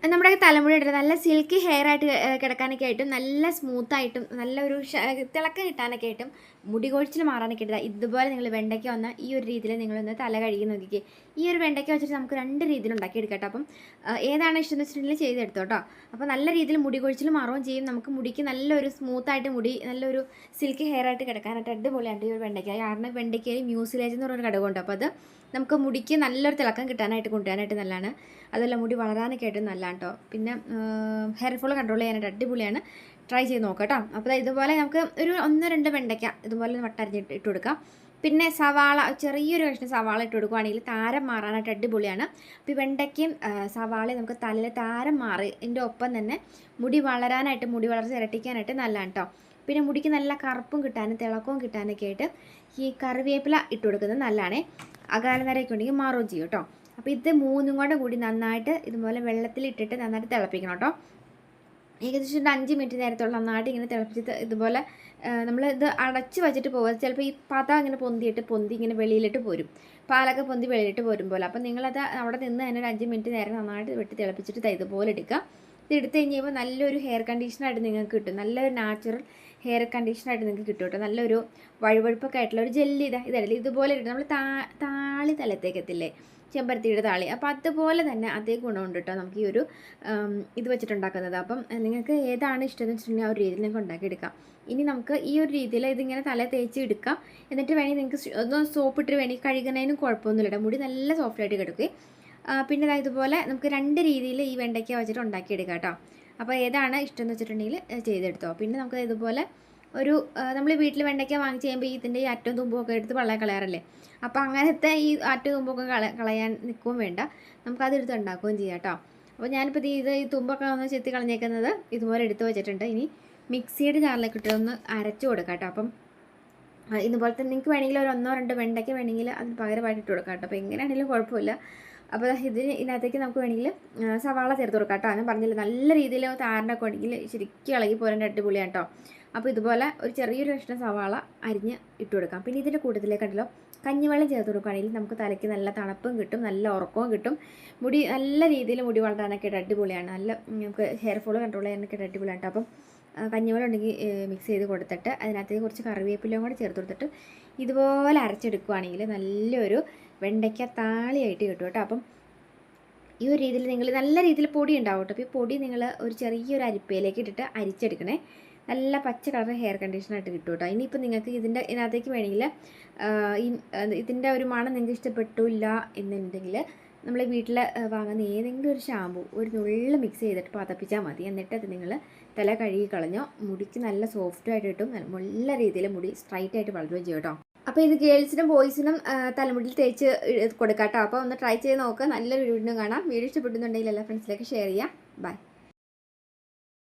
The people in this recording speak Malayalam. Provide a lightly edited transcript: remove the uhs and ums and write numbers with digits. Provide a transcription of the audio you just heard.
നമ്മുടെ തലമുടി ഇട്ടിട്ട് നല്ല സിൽക്കി ഹെയർ ആയിട്ട് കിടക്കാനൊക്കെ ആയിട്ടും നല്ല സ്മൂത്തായിട്ടും നല്ലൊരു തിളക്കം കിട്ടാനൊക്കെ ആയിട്ടും മുടി കൊഴിച്ചിൽ മാറാനൊക്കെ ആയിട്ട് ഇതുപോലെ നിങ്ങൾ വെണ്ടയ്ക്ക വന്ന ഈ ഒരു രീതിയിൽ നിങ്ങളൊന്ന് തല കഴുകി നോക്കിക്കേ. ഈ ഒരു വെണ്ടയ്ക്ക വെച്ചിട്ട് നമുക്ക് 2 രീതിയിൽ ഉണ്ടാക്കിയെടുക്കാം. അപ്പം ഏതാണ് ഇഷ്ടം എന്ന് വെച്ചിട്ടുണ്ടെങ്കിൽ ചെയ്തെടുത്തോ കേട്ടോ. അപ്പോൾ നല്ല രീതിയിൽ മുടി കൊഴിച്ചിൽ മാറുകയും ചെയ്യും. നമുക്ക് മുടിക്ക് നല്ലൊരു സ്മൂത്തായിട്ട് മുടി നല്ലൊരു സിൽക്കി ഹെയർ ആയിട്ട് കിടക്കാനായിട്ട് അടിപൊളിയാണ് ഈ ഒരു വെണ്ടയ്ക്ക. കാരണം വെണ്ടയ്ക്കയിൽ മ്യൂസിലേജ് എന്ന് പറഞ്ഞൊരു ഘടകമുണ്ട്. അപ്പോൾ അത് നമുക്ക് മുടിക്ക് നല്ലൊരു തിളക്കം കിട്ടാനായിട്ട് കൊണ്ടുവരാനായിട്ട് നല്ലതാണ്. അതല്ല മുടി വളരാനൊക്കെ ആയിട്ട് നല്ലതാണ് കേട്ടോ. പിന്നെ ഹെയർ ഫോൾ കൺട്രോൾ ചെയ്യാനായിട്ട് അടിപൊളിയാണ്. ട്രൈ ചെയ്ത് നോക്കാം കേട്ടോ. അപ്പോൾ ഇതുപോലെ നമുക്ക് ഒരു 1-2 വെണ്ടയ്ക്ക ഇതുപോലെ വട്ടരിഞ്ഞിട്ട് ഇട്ട് കൊടുക്കാം. പിന്നെ സവാള ചെറിയൊരു കഷ്ണം സവാള ഇട്ട് കൊടുക്കുകയാണെങ്കിൽ താരം മാറാനായിട്ട് അടിപൊളിയാണ്. അപ്പോൾ ഈ വെണ്ടയ്ക്കയും സവാളയും നമുക്ക് തലയിൽ താരം മാറി ഇതിൻ്റെ ഒപ്പം തന്നെ മുടി വളരാനായിട്ട് മുടി വളർച്ച ഇരട്ടിക്കാനായിട്ട് നല്ലതാണ് കേട്ടോ. പിന്നെ മുടിക്ക് നല്ല കറുപ്പും കിട്ടാനും തിളക്കവും കിട്ടാനൊക്കെ ആയിട്ട് ഈ കറിവേപ്പില ഇട്ട് കൊടുക്കുന്നത് നല്ലതാണ്. അകാലനരയൊക്കെ ഉണ്ടെങ്കിൽ മാറുകയും ചെയ്യും കേട്ടോ. അപ്പോൾ ഇത് 3 കൂടി നന്നായിട്ട് ഇതുപോലെ വെള്ളത്തിലിട്ടിട്ട് നന്നായിട്ട് തിളപ്പിക്കണം കേട്ടോ. ഏകദേശം ഒരു 5 മിനിറ്റ് നേരത്തോളം നന്നായിട്ട് ഇങ്ങനെ തിളപ്പിച്ചിട്ട് ഇതുപോലെ നമ്മൾ ഇത് അടച്ച് വെച്ചിട്ട് പോകുക. ചിലപ്പോൾ ഈ പത ഇങ്ങനെ പൊന്തി ഇങ്ങനെ വെളിയിലിട്ട് പോരും, പാലൊക്കെ പൊന്തി വെളിയിലിട്ട് പോരും പോലെ. അപ്പോൾ നിങ്ങളത് അവിടെ നിന്ന് തന്നെ ഒരു 5 മിനിറ്റ് നേരം നന്നായിട്ട് വെട്ടി തിളപ്പിച്ചിട്ട് ഇതുപോലെ എടുക്കുക. ഇത് എടുത്ത് കഴിഞ്ഞപ്പോൾ നല്ലൊരു ഹെയർ കണ്ടീഷനായിട്ട് നിങ്ങൾക്ക് കിട്ടും. നല്ലൊരു നാച്ചുറൽ ഹെയർ കണ്ടീഷനായിട്ട് നിങ്ങൾക്ക് കിട്ടും കേട്ടോ. നല്ലൊരു വഴുവഴുപ്പൊക്കെ ആയിട്ടുള്ള ഒരു ജെല്ലി ഇതല്ല ഇതുപോലെ ഇട്ട് നമ്മൾ താളി തലത്തേക്ക് എത്തില്ലേ, ചെമ്പരത്തിയുടെ താളി. അപ്പോൾ അതുപോലെ തന്നെ അതേ ഗുണമുണ്ട് കേട്ടോ നമുക്ക് ഈ ഒരു ഇത് വെച്ചിട്ടുണ്ടാക്കുന്നത്. അപ്പം നിങ്ങൾക്ക് ഏതാണ് ഇഷ്ടം എന്ന് വെച്ചിട്ടുണ്ടെങ്കിൽ ആ ഒരു രീതിയിൽ നിങ്ങൾക്ക് ഉണ്ടാക്കിയെടുക്കാം. ഇനി നമുക്ക് ഈ ഒരു രീതിയിൽ ഇതിങ്ങനെ തല തേച്ച് എടുക്കാം. എന്നിട്ട് വേണമെങ്കിൽ നിങ്ങൾക്ക് ഒന്ന് സോപ്പിട്ട് വേണമെങ്കിൽ കഴുകുന്നതിനും കുഴപ്പമൊന്നുമില്ല കേട്ടോ. മുടി നല്ല സോഫ്റ്റായിട്ട് കിടക്കുകയും പിന്നെ ഇതുപോലെ നമുക്ക് 2 രീതിയിൽ ഈ വെണ്ടയ്ക്ക വെച്ചിട്ട് ഉണ്ടാക്കിയെടുക്കാം കേട്ടോ. അപ്പോൾ ഏതാണ് ഇഷ്ടം എന്ന് വെച്ചിട്ടുണ്ടെങ്കിൽ ചെയ്തെടുത്തോ. പിന്നെ നമുക്ക് ഇതുപോലെ ഒരു നമ്മൾ വീട്ടിൽ വെണ്ടയ്ക്ക വാങ്ങിച്ച് കഴിയുമ്പോൾ ഇതിൻ്റെ ഈ അറ്റവും തുമ്പൊക്കെ എടുത്ത് പള്ളയെ കളയാറല്ലേ. അപ്പോൾ അങ്ങനത്തെ ഈ അറ്റവും തുമ്പൊക്കെ കളയാൻ നിൽക്കുകയും വേണ്ട, നമുക്കതെടുത്ത് ഉണ്ടാക്കുകയും ചെയ്യാം കേട്ടോ. അപ്പോൾ ഞാനിപ്പോൾ ഈ തുമ്പൊക്കെ ഒന്ന് ചെത്തി കളഞ്ഞേക്കുന്നത് ഇതുപോലെ എടുത്ത് വെച്ചിട്ടുണ്ട്. ഇനി മിക്സിയുടെ ജാറിലേക്ക് ഇട്ട് ഒന്ന് അരച്ച് കൊടുക്കാം കേട്ടോ. അപ്പം ഇതുപോലെ തന്നെ നിങ്ങൾക്ക് വേണമെങ്കിൽ ഒരു 1-2 വെണ്ടയ്ക്ക വേണമെങ്കിൽ അതിന് പകരമായിട്ട് ഇട്ട് കൊടുക്കാം കേട്ടോ. അപ്പോൾ എങ്ങനെയാണെങ്കിലും കുഴപ്പമില്ല. അപ്പോൾ ഇതിനകത്തേക്ക് നമുക്ക് വേണമെങ്കിൽ സവാള ചേർത്ത് കൊടുക്കാം കേട്ടോ. ഞാൻ പറഞ്ഞില്ല നല്ല രീതിയിൽ താരനൊക്കെ ഉണ്ടെങ്കിൽ ശരിക്കും ഇളകി പോരാൻ അടിപൊളിയാണ് കേട്ടോ. അപ്പോൾ ഇതുപോലെ ഒരു ചെറിയൊരു കഷ്ണം സവാള അരിഞ്ഞ് ഇട്ട് കൊടുക്കാം. പിന്നെ ഇതിൻ്റെ കൂട്ടത്തിലേക്ക് ഉണ്ടല്ലോ കഞ്ഞിവെള്ളം ചേർത്ത് കൊടുക്കുകയാണെങ്കിൽ നമുക്ക് തലയ്ക്ക് നല്ല തണുപ്പും കിട്ടും, നല്ല ഉറക്കവും കിട്ടും. മുടി നല്ല രീതിയിൽ മുടി വളരാനൊക്കെ ആയിട്ട് അടിപൊളിയാണ്. നല്ല നമുക്ക് ഹെയർ ഫോൾ കൺട്രോൾ ചെയ്യാനൊക്കെ ആയിട്ട് അടിപൊളിയാണ് കേട്ടോ. അപ്പം കഞ്ഞിവെള്ളം ഉണ്ടെങ്കിൽ മിക്സ് ചെയ്ത് കൊടുത്തിട്ട് അതിനകത്തേക്ക് കുറച്ച് കറിവേപ്പിലയും കൂടെ ചേർത്ത് കൊടുത്തിട്ട് ഇതുപോലെ അരച്ചെടുക്കുകയാണെങ്കിൽ നല്ലൊരു വെണ്ടയ്ക്ക താളിയായിട്ട് കിട്ടും കേട്ടോ. അപ്പം ഈ ഒരു രീതിയിൽ നിങ്ങൾ നല്ല രീതിയിൽ പൊടി ഉണ്ടാവും കേട്ടോ. അപ്പോൾ ഈ പൊടി നിങ്ങൾ ഒരു ചെറിയൊരു അരിപ്പയിലേക്ക് ഇട്ടിട്ട് അരിച്ചെടുക്കണേ. നല്ല പച്ച കളർ ഹെയർ കണ്ടീഷനായിട്ട് കിട്ടും കേട്ടോ. ഇനിയിപ്പോൾ നിങ്ങൾക്ക് ഇതിനകത്തേക്ക് വേണമെങ്കിൽ ഇതിൻ്റെ ഒരു മണം നിങ്ങൾക്ക് ഇഷ്ടപ്പെട്ടില്ല എന്നുണ്ടെങ്കിൽ നമ്മൾ വീട്ടിൽ വാങ്ങുന്ന ഏതെങ്കിലും ഒരു ഷാമ്പു ഒരു നുള്ളു മിക്സ് ചെയ്തിട്ട് പതപ്പിച്ചാൽ മതി. എന്നിട്ട് അത് നിങ്ങൾ തല കഴുകി കളഞ്ഞോ മുടിക്ക് നല്ല സോഫ്റ്റായിട്ട് കിട്ടും. നല്ല രീതിയിൽ മുടി സ്ട്രൈറ്റ് ആയിട്ട് വളരുകയും ചെയ്യും കേട്ടോ. അപ്പോൾ ഇത് ഗേൾസിനും ബോയ്സിനും തലമുടിയിൽ തേച്ച് കൊടുക്കാം കേട്ടോ. അപ്പോൾ ഒന്ന് ട്രൈ ചെയ്ത് നോക്കുക. നല്ലൊരു വീഡിയോ കാണാം. വീഡിയോ ഇഷ്ടപ്പെടുന്നുണ്ടെങ്കിൽ എല്ലാ ഫ്രണ്ട്സിലേക്ക് ഷെയർ ചെയ്യാം. ബൈ.